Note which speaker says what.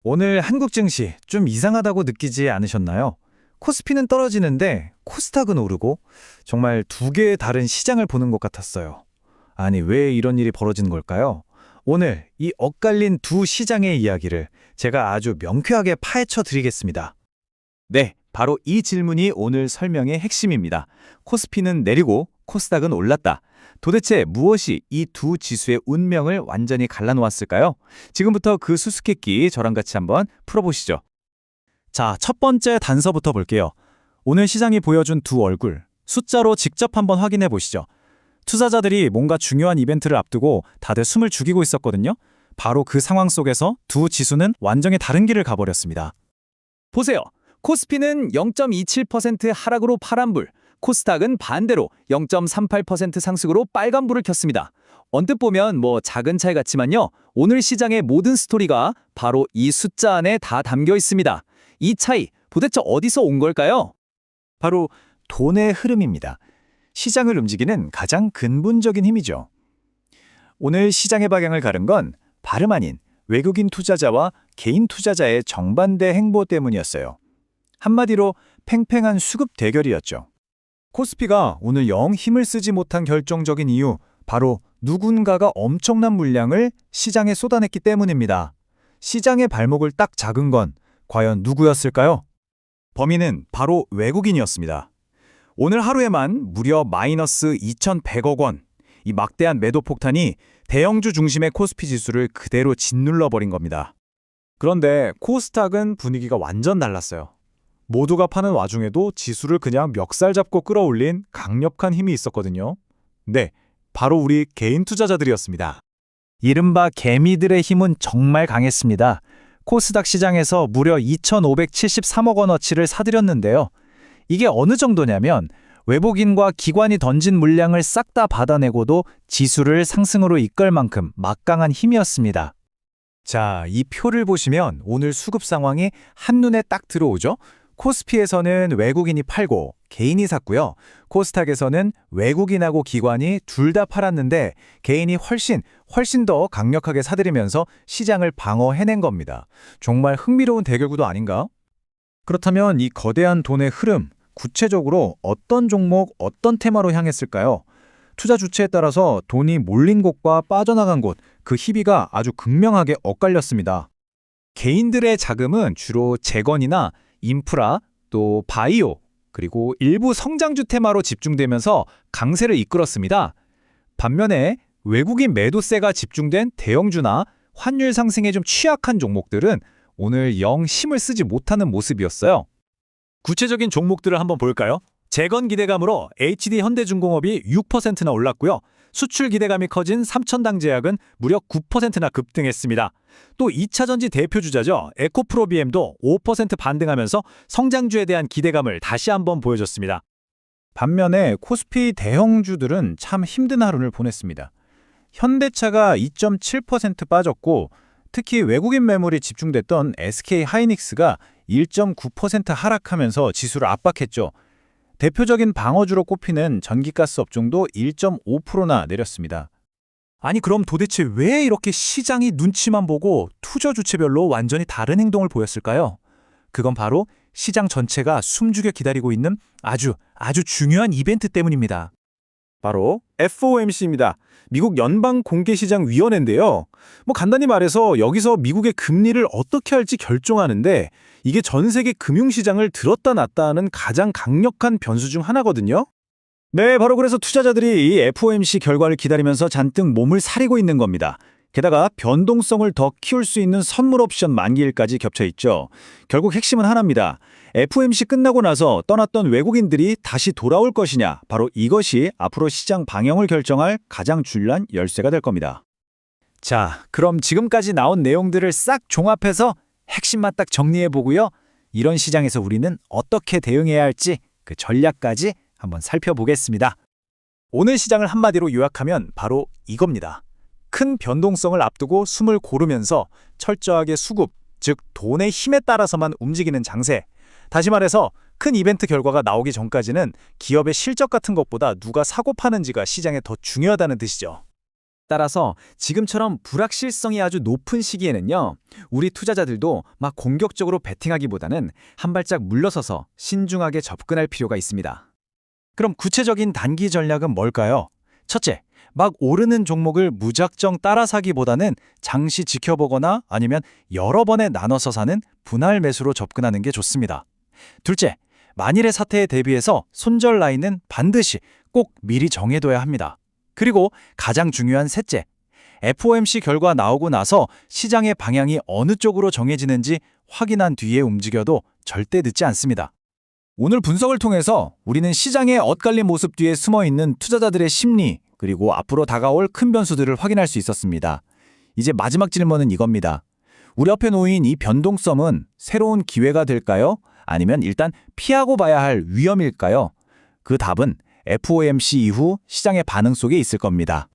Speaker 1: 오늘 한국 증시 좀 이상하다고 느끼지 않으셨나요? 코스피는 떨어지는데 코스닥은 오르고 정말 두 개의 다른 시장을 보는 것 같았어요. 아니, 왜 이런 일이 벌어지는 걸까요? 오늘 이 엇갈린 두 시장의 이야기를 제가 아주 명쾌하게 파헤쳐 드리겠습니다.
Speaker 2: 네, 바로 이 질문이 오늘 설명의 핵심입니다. 코스피는 내리고 코스닥은 올랐다. 도대체 무엇이 이 두 지수의 운명을 완전히 갈라놓았을까요? 지금부터 그 수수께끼 저랑 같이 한번 풀어보시죠.
Speaker 1: 자, 첫 번째 단서부터 볼게요. 오늘 시장이 보여준 두 얼굴, 숫자로 직접 한번 확인해 보시죠. 투자자들이 뭔가 중요한 이벤트를 앞두고 다들 숨을 죽이고 있었거든요. 바로 그 상황 속에서 두 지수는 완전히 다른 길을 가버렸습니다.
Speaker 2: 보세요. 코스피는 0.27% 하락으로 파란불, 코스닥은 반대로 0.38% 상승으로 빨간불을 켰습니다. 언뜻 보면 작은 차이 같지만요. 오늘 시장의 모든 스토리가 바로 이 숫자 안에 다 담겨 있습니다. 이 차이 도대체 어디서 온 걸까요?
Speaker 1: 바로 돈의 흐름입니다. 시장을 움직이는 가장 근본적인 힘이죠. 오늘 시장의 방향을 가른 건 다름 아닌 외국인 투자자와 개인 투자자의 정반대 행보 때문이었어요. 한마디로 팽팽한 수급 대결이었죠. 코스피가 오늘 영 힘을 쓰지 못한 결정적인 이유, 바로 누군가가 엄청난 물량을 시장에 쏟아냈기 때문입니다. 시장의 발목을 딱 잡은 건 과연 누구였을까요? 범인은 바로 외국인이었습니다. 오늘 하루에만 무려 마이너스 2,100억 원, 이 막대한 매도 폭탄이 대형주 중심의 코스피 지수를 그대로 짓눌러버린 겁니다. 그런데 코스닥은 분위기가 완전 달랐어요. 모두가 파는 와중에도 지수를 그냥 멱살 잡고 끌어올린 강력한 힘이 있었거든요. 네, 바로 우리 개인 투자자들이었습니다. 이른바 개미들의 힘은 정말 강했습니다. 코스닥 시장에서 무려 2,573억 원어치를 사들였는데요. 이게 어느 정도냐면 외국인과 기관이 던진 물량을 싹 다 받아내고도 지수를 상승으로 이끌 만큼 막강한 힘이었습니다. 자, 이 표를 보시면 오늘 수급 상황이 한눈에 딱 들어오죠? 코스피에서는 외국인이 팔고 개인이 샀고요. 코스닥에서는 외국인하고 기관이 둘 다 팔았는데 개인이 훨씬 더 강력하게 사들이면서 시장을 방어해낸 겁니다. 정말 흥미로운 대결구도 아닌가? 그렇다면 이 거대한 돈의 흐름, 구체적으로 어떤 종목, 어떤 테마로 향했을까요? 투자 주체에 따라서 돈이 몰린 곳과 빠져나간 곳, 그 희비가 아주 극명하게 엇갈렸습니다. 개인들의 자금은 주로 재건이나 인프라, 또 바이오, 그리고 일부 성장주 테마로 집중되면서 강세를 이끌었습니다. 반면에 외국인 매도세가 집중된 대형주나 환율 상승에 좀 취약한 종목들은 오늘 영 힘을 쓰지 못하는 모습이었어요. 구체적인 종목들을 한번 볼까요? 재건 기대감으로 HD 현대중공업이 6%나 올랐고요. 수출 기대감이 커진 삼천당제약은 무려 9%나 급등했습니다. 또 2차전지 대표주자죠. 에코프로비엠도 5% 반등하면서 성장주에 대한 기대감을 다시 한번 보여줬습니다. 반면에 코스피 대형주들은 참 힘든 하루를 보냈습니다. 현대차가 2.7% 빠졌고 특히 외국인 매물이 집중됐던 SK하이닉스가 1.9% 하락하면서 지수를 압박했죠. 대표적인 방어주로 꼽히는 전기가스 업종도 1.5%나 내렸습니다. 아니, 그럼 도대체 왜 이렇게 시장이 눈치만 보고 투자 주체별로 완전히 다른 행동을 보였을까요? 그건 바로 시장 전체가 숨죽여 기다리고 있는 아주 중요한 이벤트 때문입니다. 바로 FOMC입니다. 미국 연방공개시장위원회인데요. 간단히 말해서 여기서 미국의 금리를 어떻게 할지 결정하는데 이게 전 세계 금융시장을 들었다 놨다 하는 가장 강력한 변수 중 하나거든요. 네, 바로 그래서 투자자들이 이 FOMC 결과를 기다리면서 잔뜩 몸을 사리고 있는 겁니다. 게다가 변동성을 더 키울 수 있는 선물 옵션 만기일까지 겹쳐 있죠. 결국 핵심은 하나입니다. FOMC 끝나고 나서 떠났던 외국인들이 다시 돌아올 것이냐, 바로 이것이 앞으로 시장 방향을 결정할 가장 중요한 열쇠가 될 겁니다. 자, 그럼 지금까지 나온 내용들을 싹 종합해서 핵심만 딱 정리해보고요. 이런 시장에서 우리는 어떻게 대응해야 할지 그 전략까지 한번 살펴보겠습니다. 오늘 시장을 한마디로 요약하면 바로 이겁니다. 큰 변동성을 앞두고 숨을 고르면서 철저하게 수급, 즉 돈의 힘에 따라서만 움직이는 장세. 다시 말해서 큰 이벤트 결과가 나오기 전까지는 기업의 실적 같은 것보다 누가 사고 파는지가 시장에 더 중요하다는 뜻이죠.
Speaker 2: 따라서 지금처럼 불확실성이 아주 높은 시기에는요, 우리 투자자들도 막 공격적으로 베팅하기보다는 한 발짝 물러서서 신중하게 접근할 필요가 있습니다.
Speaker 1: 그럼 구체적인 단기 전략은 뭘까요? 첫째, 막 오르는 종목을 무작정 따라 사기보다는 장시 지켜보거나 아니면 여러 번에 나눠서 사는 분할 매수로 접근하는 게 좋습니다. 둘째, 만일의 사태에 대비해서 손절 라인은 반드시 꼭 미리 정해둬야 합니다. 그리고 가장 중요한 셋째, FOMC 결과 나오고 나서 시장의 방향이 어느 쪽으로 정해지는지 확인한 뒤에 움직여도 절대 늦지 않습니다. 오늘 분석을 통해서 우리는 시장의 엇갈린 모습 뒤에 숨어있는 투자자들의 심리, 그리고 앞으로 다가올 큰 변수들을 확인할 수 있었습니다. 이제 마지막 질문은 이겁니다. 우리 앞에 놓인 이 변동성은 새로운 기회가 될까요? 아니면 일단 피하고 봐야 할 위험일까요? 그 답은 FOMC 이후 시장의 반응 속에 있을 겁니다.